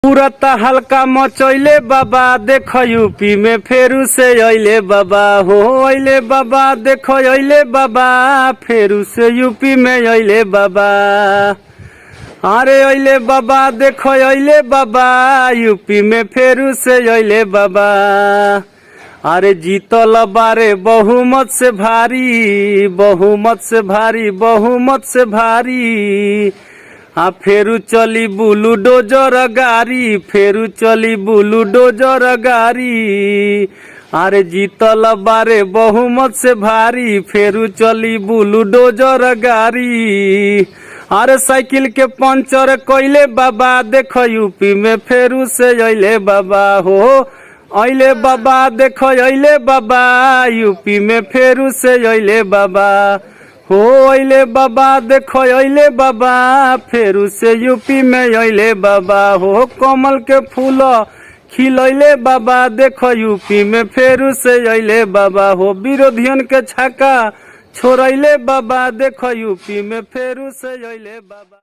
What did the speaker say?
पूरा हल्का मचैले बाबा देख यूपी में फेरू से अइले बाबा हो अइले बाबा देखो अइले बाबा फेरू से यूपी में अइले बाबा। अरे अइले बाबा देखो अइले बाबा यूपी में फेरू से अइले बाबा। अरे जीतल बारे बहुमत से भारी बहुमत से भारी बहुमत से भारी। फेरू चली बुलडोजर गाड़ी फेरू चली बुलडोजर गाड़ी। अरे जीतल बारे बहुमत से भारी फेरू चली बुलडोजर गाड़ी। अरे साइकिल के पंचर कइले बाबा देखो यूपी में फेरू से अइले बाबा हो अइले बाबा देखो अइले बाबा यूपी में फेरू से अइले बाबा हो अइले बाबा देखो अइले बाबा फेरू से यूपी में अइले बाबा हो। कमल के फूल खिलैले बाबा देखो यूपी में फेरू से अइले बाबा हो। विरोधियन के छक्का छोड़ैले बाबा देखो यूपी में फेरू से अइले बाबा।